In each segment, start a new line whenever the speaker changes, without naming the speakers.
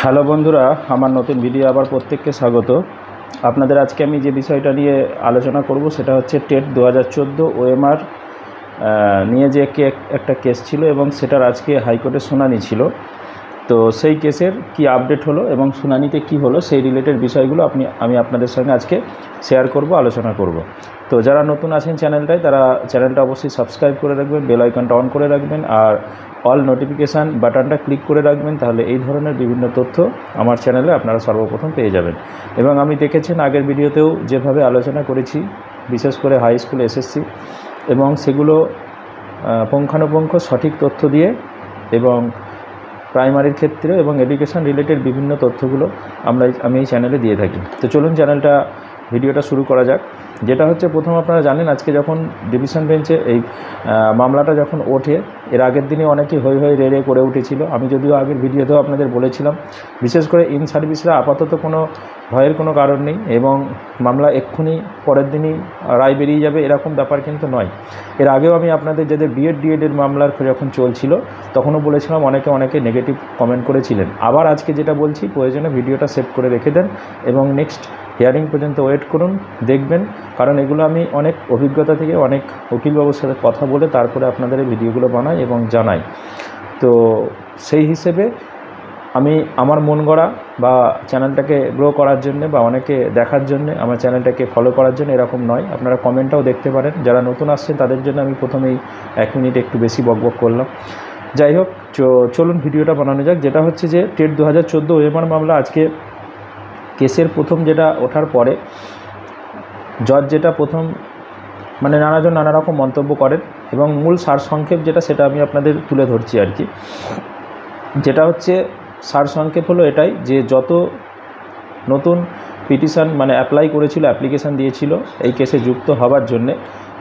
Hello বন্ধুরা, আমার নতুন ভিডিও আবার প্রত্যেককে স্বাগত। আপনাদের আজকে আমি যে বিষয়টা নিয়ে আলোচনা করব সেটা হচ্ছে টেট 2014 ওএমআর নিয়ে যে একটা কেস ছিল এবং সেটার আজকে হাইকোর্টে শুনানি ছিল। তো সেই কেসের কি আপডেট হলো এবং শুনানিতে কি হলো সেই রিলেটেড বিষয়গুলো আমি আপনাদের সঙ্গে আজকে শেয়ার করব, আলোচনা করব। তো যারা নতুন আছেন চ্যানেলটায় তারা চ্যানেলটা অবশ্যই সাবস্ক্রাইব করে রাখবেন, বেল আইকনটা অন করে রাখবেন আর অল নোটিফিকেশান বাটনটা ক্লিক করে রাখবেন। তাহলে এই ধরনের বিভিন্ন তথ্য আমার চ্যানেলে আপনারা সর্বপ্রথম পেয়ে যাবেন। এবং আমি দেখেছেন আগের ভিডিওতেও যেভাবে আলোচনা করেছি, বিশেষ করে হাই স্কুল এসএসসি, এবং সেগুলো পুঙ্খানুপুঙ্খ সঠিক তথ্য দিয়ে এবং প্রাইমারির ক্ষেত্রে এবং এডুকেশন রিলেটেড বিভিন্ন তথ্যগুলো আমি এই চ্যানেলে দিয়ে থাকি। তো চলুন ভিডিওটা শুরু করা যাক। যেটা হচ্ছে, প্রথম আপনারা জানেন আজকে যখন ডিভিশন বেঞ্চে এই মামলাটা যখন ওঠে, এর আগের দিনে অনেকেই হই হই রে রে করে উঠেছিল। আমি যদিও আগের ভিডিওতেও আপনাদের বলেছিলাম, বিশেষ করে ইন সার্ভিসরা আপাতত কোনো ভয়ের কোনো কারণ নেই এবং মামলা এক্ষুনি পরের দিনই রায় বেরিয়ে যাবে এরকম ব্যাপার কিন্তু নয়। এর আগেও আমি আপনাদের যাদের ডিএডের মামলার যখন চলছিল তখনও বলেছিলাম, অনেকে নেগেটিভ কমেন্ট করেছিলেন। আবার আজকে যেটা বলছি, প্রয়োজনে ভিডিওটা সেভ করে রেখে দেন এবং নেক্সট হিয়ারিং পর্যন্ত ওয়েট করুন, দেখবেন। কারণ এগুলো আমি অনেক অভিজ্ঞতা থেকে অনেক উকিলবাবুর সাথে কথা বলে তারপরে আপনাদের এই ভিডিওগুলো বানাই এবং জানাই। তো সেই হিসেবে আমি আমার মন গড়া বা চ্যানেলটাকে গ্রো করার জন্যে বা অনেকে দেখার জন্যে, আমার চ্যানেলটাকে ফলো করার জন্য এরকম নয়। আপনারা কমেন্টটাও দেখতে পারেন। যারা নতুন আসছেন তাদের জন্য আমি প্রথমেই 1 মিনিট একটু বেশি বকবক করলাম। যাই হোক, চলুন ভিডিওটা বানানো যাক। যেটা হচ্ছে যে টেট 2014 ওএমআর মামলা আজকে কেসের প্রথম যেটা ওঠার পরে জজ যেটা প্রথম নানাজন নানা রকম মন্তব্য করেন এবং মূল সারসংক্ষেপ সেটা আমি আপনাদের তুলে ধরছি আর কি। যেটা হচ্ছে সারসংক্ষেপ হলো এটাই যে যত নতুন পিটিশন অ্যাপ্লাই করেছিল, অ্যাপ্লিকেশান দিয়েছিল এই কেসে যুক্ত হবার জন্যে,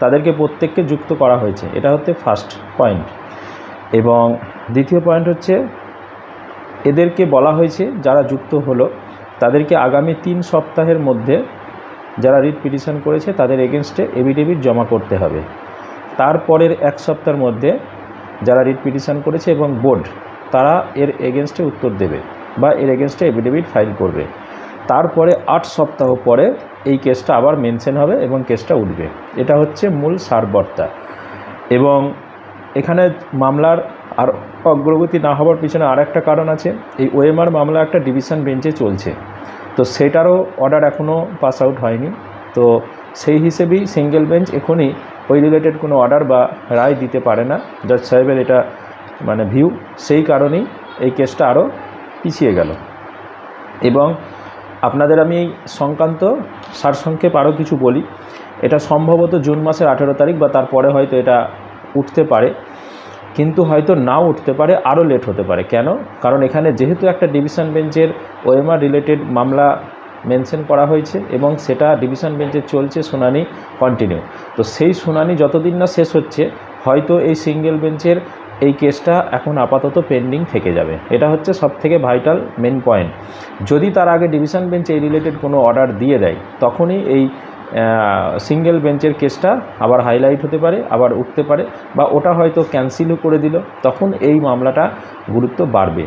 তাদেরকে প্রত্যেককে যুক্ত করা হয়েছে। এটা হচ্ছে ফার্স্ট পয়েন্ট। এবং দ্বিতীয় পয়েন্ট হচ্ছে, এদেরকে বলা হয়েছে যারা যুক্ত হলো তাদেরকে আগামী 3 সপ্তাহের মধ্যে যারা রিট পিটিশন করেছে তাদের এগেনস্টে এফিডেভিট জমা করতে হবে। তারপরের 1 সপ্তাহের মধ্যে যারা রিট পিটিশন করেছে এবং বোর্ড, তারা এর এগেনস্টে উত্তর দেবে বা এর এগেনস্টে এফিডেভিট ফাইল করবে। তারপরে 8 সপ্তাহ পরে এই কেসটা আবার মেনশন হবে এবং কেসটা উঠবে। এটা হচ্ছে মূল সারবর্তা। এবং এখানে মামলার আর অগ্রগতি না হওয়ার পিছনে আর একটা কারণ আছে। এই ওএমআর মামলা একটা ডিভিশন বেঞ্চে চলছে, তো সেটারও অর্ডার এখনও পাস আউট হয়নি। তো সেই হিসেবেই সিঙ্গেল বেঞ্চ এখনই ওই রিলেটেড কোনো অর্ডার বা রায় দিতে পারে না। জজ সাহেবের এটা ভিউ, সেই কারণেই এই কেসটা আরও পিছিয়ে গেল। এবং আপনাদের আমি এই সংক্রান্ত সারসংক্ষেপ আরও কিছু বলি। এটা সম্ভবত জুন মাসের 18 তারিখ বা তারপরে হয়তো এটা উঠতে পারে, কিন্তু হয়তো নাও উঠতে পারে, আরও লেট হতে পারে। কেন? কারণ এখানে যেহেতু একটা ডিভিশন বেঞ্চের ওএমআর রিলেটেড মামলা মেনশন করা হয়েছে এবং সেটা ডিভিশন বেঞ্চে চলছে, শুনানি কন্টিনিউ। তো সেই শুনানি যতদিন না শেষ হচ্ছে, হয়তো এই সিঙ্গেল বেঞ্চের এই কেসটা এখন আপাতত পেন্ডিং থেকে যাবে। এটা হচ্ছে সবথেকে ভাইটাল মেন পয়েন্ট। যদি তার আগে ডিভিশন বেঞ্চ এই রিলেটেড কোনো অর্ডার দিয়ে দেয়, তখনই এই সিঙ্গেল বেঞ্চের কেসটা আবার হাইলাইট হতে পারে, আবার উঠতে পারে, বা ওটা হয়তো ক্যান্সেলও করে দিল, তখন এই মামলাটা গুরুত্ব বাড়বে।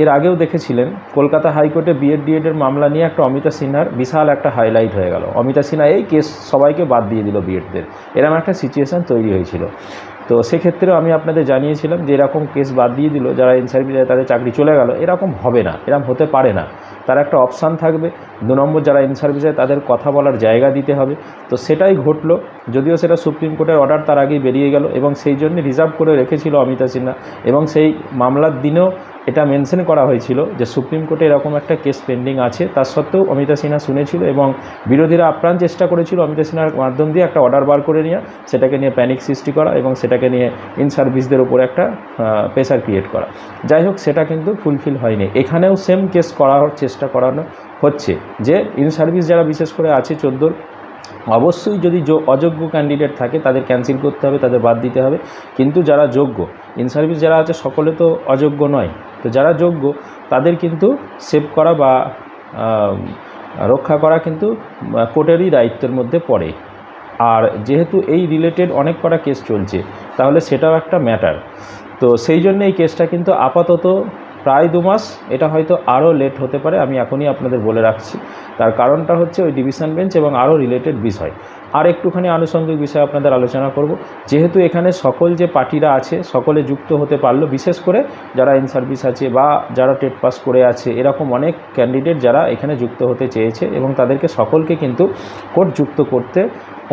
এর আগেও দেখেছিলেন কলকাতা হাইকোর্টে ডিএডের মামলা নিয়ে একটা অমিতা সিনহার বিশাল একটা হাইলাইট হয়ে গেল। অমিতা সিনহা এই কেস সবাইকে বাদ দিয়ে দিল বিএডদের, এরকম একটা সিচুয়েশান তৈরি হয়েছিল। তো সেক্ষেত্রেও আমি আপনাদের জানিয়েছিলাম যে এরকম কেস বাদ দিয়ে দিল, যারা ইন সার্ভিসে তাদের চাকরি চলে গেল, এরকম হবে না, এরকম হতে পারে না। তার একটা অপশান থাকবে। 2 নম্বর, যারা ইন সার্ভিসে তাদের কথা বলার জায়গা দিতে হবে। তো সেটাই ঘটলো, যদিও সেটা সুপ্রিম কোর্টের অর্ডার তার আগেই বেরিয়ে গেল এবং সেই জন্য রিজার্ভ করে রেখেছিল অমিতা সিনহা। এবং সেই মামলার দিনেও এটা মেনশন করা হয়েছিল যে সুপ্রিম কোর্টে এরকম একটা কেস পেন্ডিং আছে। তার সত্ত্বেও অমিতা সিনহা শুনেছিল এবং বিরোধীরা আপ্রাণ চেষ্টা করেছিল অমিতা সিনহার মাধ্যম দিয়ে একটা অর্ডার বার করে নেওয়া, সেটাকে নিয়ে প্যানিক সৃষ্টি করা এবং সেটাকে নিয়ে ইন সার্ভিসদের উপরে একটা প্রেশার ক্রিয়েট করা। যাই হোক, সেটা কিন্তু ফুলফিল হয়নি। এখানেও সেম কেস করার চেষ্টা করানো হচ্ছে যে ইন সার্ভিস যারা বিশেষ করে আছে 14, অবশ্যই যদি অযোগ্য ক্যান্ডিডেট থাকে তাদের ক্যান্সেল করতে হবে, তাদের বাদ দিতে হবে। কিন্তু যারা যোগ্য, ইন সার্ভিস যারা আছে সকলে তো অযোগ্য নয়, তো যারা যোগ্য তাদের কিন্তু সেভ করা বা রক্ষা করা কিন্তু কোর্টেরই দায়িত্বের মধ্যে পড়ে। আর যেহেতু এই রিলেটেড অনেক কটা কেস চলছে, তাহলে সেটাও একটা ম্যাটার। তো সেই জন্য এই কেসটা কিন্তু আপাতত প্রায় 2 মাস, এটা হয়তো আরও লেট হতে পারে, আমি এখনই আপনাদের বলে রাখছি। তার কারণটা হচ্ছে ওই ডিভিশন বেঞ্চ এবং আরও রিলেটেড বিষয়। আর একটুখানি আনুষঙ্গিক বিষয় আপনাদের আলোচনা করব। যেহেতু এখানে সকল যে পার্টিরা আছে সকলে যুক্ত হতে পারলো, বিশেষ করে যারা ইন সার্ভিস আছে বা যারা টেট পাস করে আছে, এরকম অনেক ক্যান্ডিডেট যারা এখানে যুক্ত হতে চেয়েছে এবং তাদেরকে সকলকে কিন্তু কোর্ট যুক্ত করতে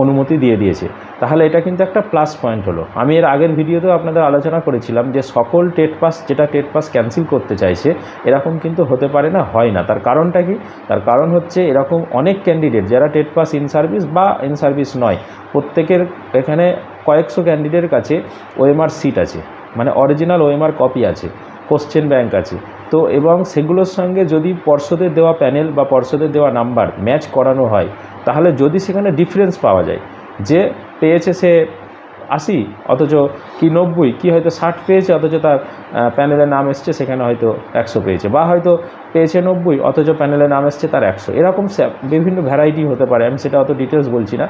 অনুমতি দিয়ে দিয়েছে। তাহলে এটা কিন্তু একটা প্লাস পয়েন্ট হলো। আমি এর আগের ভিডিওতেও আপনাদের আলোচনা করেছিলাম যে সকল টেট পাস যেটা টেট পাস ক্যান্সেল করতে চাইছে, এরকম কিন্তু হতে পারে না, হয় না। তার কারণটা কি? তার কারণ হচ্ছে এরকম অনেক ক্যান্ডিডেট যারা টেট পাস ইন সার্ভিস বা ইন সার্ভিস নয়, প্রত্যেকের এখানে কয়েকশো ক্যান্ডিডেটের কাছে ওএমআর সিট আছে, মানে অরিজিনাল ওএমআর কপি আছে, কোশ্চেন ব্যাংক আছে। তো এবং সেগুলোর সঙ্গে যদি পর্ষদের দেওয়া প্যানেল বা পর্ষদের দেওয়া নাম্বার ম্যাচ করানো হয়, তাহলে যদি সেখানে ডিফারেন্স পাওয়া যায়, যে পেয়েছে সে 80 অথচ কি 90 কি হয়তো 60 পেয়েছে, অথচ তার প্যানেলের নাম এসছে সেখানে হয়তো 100 পেয়েছে, বা হয়তো পেয়েছে 90 অথচ প্যানেলের নাম এসছে তার 100, এরকম বিভিন্ন ভ্যারাইটি হতে পারে, আমি সেটা অত ডিটেলস বলছি না।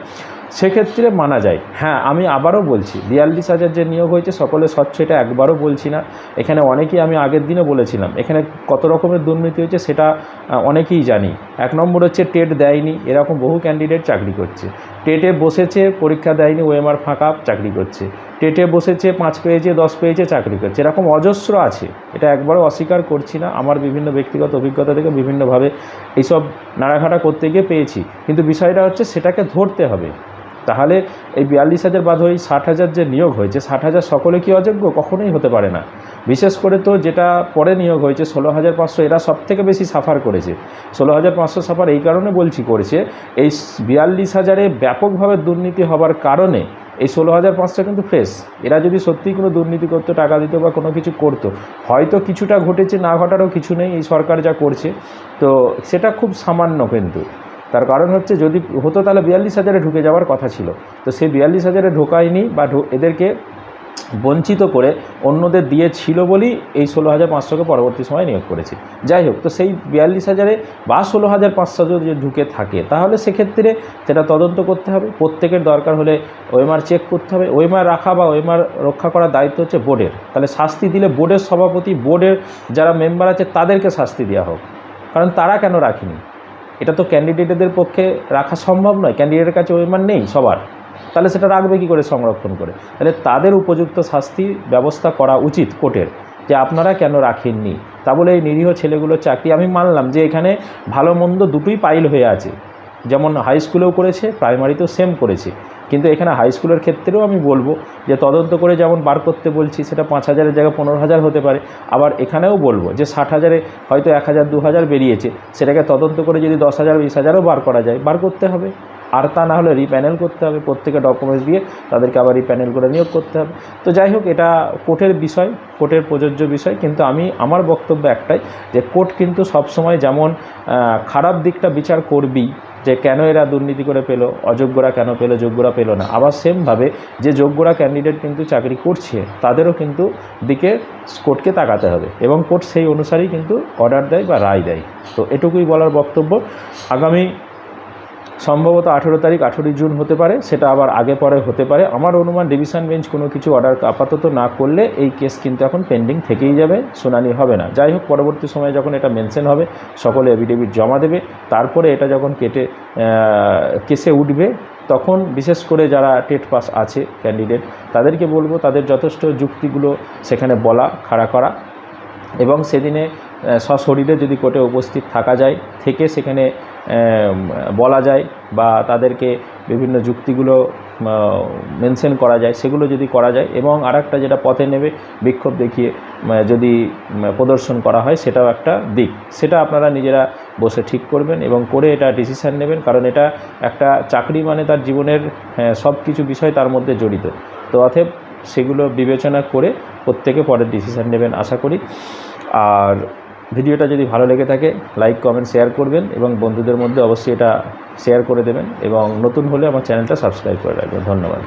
সেক্ষেত্রে মানা যায়। হ্যাঁ, আমি আবারও বলছি 42,000 যে নিয়োগ হয়েছে সকলে স্বচ্ছ, এটা একবারও বলছি না। এখানে অনেকেই, আমি আগের দিনে বলেছিলাম, এখানে কত রকমের দুর্নীতি হয়েছে সেটা অনেকেই জানি। 1 নম্বর হচ্ছে টেট দেয়নি, এরকম বহু ক্যান্ডিডেট চাকরি করছে। টেটে বসেছে, পরীক্ষা দেয়নি, ওএমআর ফাঁকা, চাকরি করছে। টেটে বসেছে, 5 পেয়েছে, 10 পেয়েছে, চাকরি করছে, এরকম অজস্র আছে। এটা একবারও অস্বীকার করছি না, আমার বিভিন্ন ব্যক্তিগত অভিজ্ঞতা থেকে বিভিন্নভাবে এইসব নাড়াঘাটা করতে গিয়ে পেয়েছি। কিন্তু বিষয়টা হচ্ছে সেটাকে ধরতে হবে। তাহলে এই 42,000 বাদ হয়ে 60,000 যে নিয়োগ হয়েছে, 60,000 সকলে কি অযোগ্য? কখনোই হতে পারে না। বিশেষ করে তো যেটা পরে নিয়োগ হয়েছে 16,500, এরা সবথেকে বেশি সাফার করেছে। 16,500 সাফার এই কারণে বলছি করেছে, এই 42,000-এ ব্যাপকভাবে দুর্নীতি হবার কারণে এই 16,500 কিন্তু ফ্রেশ। এরা যদি সত্যিই কোনো দুর্নীতি করতো, টাকা দিত বা কোনো কিছু করতো, হয়তো কিছুটা ঘটেছে, না ঘটারও কিছু নেই, এই সরকার যা করছে তো সেটা খুব সামান্য। কিন্তু তার কারণ হচ্ছে যদি হতো তাহলে 42,000-এ ঢুকে যাওয়ার কথা ছিল। তো সেই 42,000-এ ঢোকায়নি বা এদেরকে বঞ্চিত করে অন্যদের দিয়েছিল বলেই এই 16,500-কে পরবর্তী সময় নিয়োগ করেছে। যাই হোক, তো সেই 42,000-এ বা 16,500 যদি ঢুকে থাকে, তাহলে সেক্ষেত্রে সেটা তদন্ত করতে হবে। প্রত্যেকের দরকার হলে ওএমআর চেক করতে হবে। ওএমআর রাখা বা ওএমআর রক্ষা করার দায়িত্ব হচ্ছে বোর্ডের। তাহলে শাস্তি দিলে বোর্ডের সভাপতি, বোর্ডের যারা মেম্বার আছে তাদেরকে শাস্তি দেওয়া হোক, কারণ তারা কেন রাখেনি? এটা তো ক্যান্ডিডেটদের পক্ষে রাখা সম্ভব নয়, ক্যান্ডিডেটের কাছে ওএমআর নেই সবার, তাহলে সেটা রাখবে কী করে সংরক্ষণ করে? তাহলে তাদের উপযুক্ত শাস্তি ব্যবস্থা করা উচিত কোর্টের, যে আপনারা কেন রাখেননি। তা বলে এই নিরীহ ছেলেগুলোর চাকরি, আমি মানলাম যে এখানে ভালো মন্দ দুটোই পাইল হয়ে আছে, যেমন হাই স্কুলেও করেছে, প্রাইমারিতেও সেম করেছে। কিন্তু এখানে হাই স্কুলের ক্ষেত্রেও আমি বলবো যে তদন্ত করে যেমন বার করতে বলছি, সেটা 5,000-এর জায়গায় 15,000 হতে পারে। আবার এখানেও বলবো যে 60,000-এ হয়তো 1,000 2,000 বেরিয়েছে, সেটাকে তদন্ত করে যদি 10,000 20,000-ও বার করা যায়, বার করতে হবে। আর তা না হলে রিপ্যানেল করতে হবে, প্রত্যেকে ডকুমেন্টস দিয়ে তাদেরকে আবার রিপ্যানেল করে নিয়োগ করতে হবে। তো যাই হোক, এটা কোর্টের বিষয়, কোর্টের প্রযোজ্য বিষয়। কিন্তু আমার বক্তব্য একটাই, যে কোর্ট কিন্তু সবসময় যেমন খারাপ দিকটা বিচার করবেই, যে কেন এরা দুর্নীতি করে পেলো, অযোগ্যরা কেন পেলো, যোগ্যরা পেলো না, আবার সেমভাবে যে যোগ্যরা ক্যান্ডিডেট কিন্তু চাকরি করছে তাদেরও কিন্তু দিকে কোর্টকে তাকাতে হবে, এবং কোর্ট সেই অনুসারেই কিন্তু অর্ডার দেয় বা রায় দেয়। তো এটুকুই বলার বক্তব্য। আগামী সম্ভবত 18 তারিখ 18 জুন হতে পারে, সেটা আবার আগে পরে হতে পারে। আমার অনুমান ডিভিশন বেঞ্চ কোনো কিছু অর্ডার আপাতত না করলে এই কেস কিন্তু এখন পেন্ডিং থেকেই যাবে, শুনানি হবে না। যাই হোক, পরবর্তী সময়ে যখন এটা মেনশন হবে, সকলে এফিডেভিট জমা দেবে, তারপরে এটা যখন কেসে উঠবে, তখন বিশেষ করে যারা টেট পাস আছে ক্যান্ডিডেট, তাদেরকে বলবো তাদের যথেষ্ট যুক্তিগুলো সেখানে বলা, খাড়া করা, এবং সেদিনে সশরীরে যদি কোর্টে উপস্থিত থাকা যায়, থেকে সেখানে বলা যায় বা তাদেরকে বিভিন্ন যুক্তিগুলো মেনশন করা যায়, সেগুলো যদি করা যায়, এবং আরেকটা যেটা পথে নেবে বিক্ষোভ দেখিয়ে যদি প্রদর্শন করা হয়, সেটাও একটা দিক। সেটা আপনারা নিজেরা বসে ঠিক করবেন এবং করে এটা ডিসিশান নেবেন, কারণ এটা একটা চাকরি মানে তার জীবনের সব কিছু বিষয় তার মধ্যে জড়িত। তো অতএব সেগুলো বিবেচনা করে প্রত্যেকে পরের ডিসিশান নেবেন আশা করি। আর ভিডিওটা যদি ভালো লেগে থাকে, লাইক কমেন্ট শেয়ার করবেন, এবং বন্ধুদের মধ্যে অবশ্যই এটা শেয়ার করে দেবেন, এবং নতুন হলে আমার চ্যানেলটা সাবস্ক্রাইব করে রাখবেন। ধন্যবাদ।